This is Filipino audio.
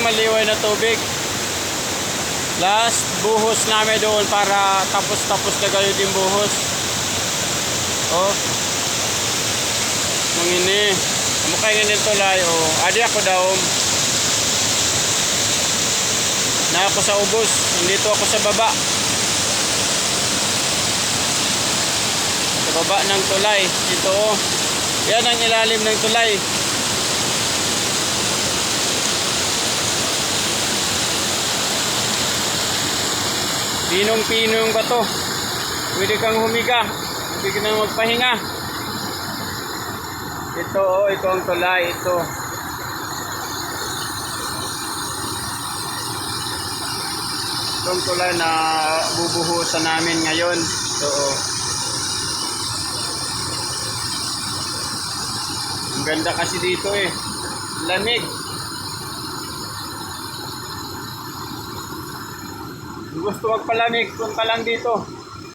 maliway na tubig. Last buhos namin doon para tapos na kayo din buhos. Oh. Mangini. Mukha nga nito tulay. Oh. Adi ako daw. Na ako sa ubos. Nandito ako sa baba. Sa baba ng tulay. Ito oh. Yan ang ilalim ng tulay. Pinong-pinong ba to? Pwede kang humiga. Pwede ka nang magpahinga. Ito oh, ito ang tulay. Ito. Itong tulay na bubuhusan namin ngayon. Ito oh. Ang ganda kasi dito eh. Lamig. Gusto magpalamig, punta lang dito.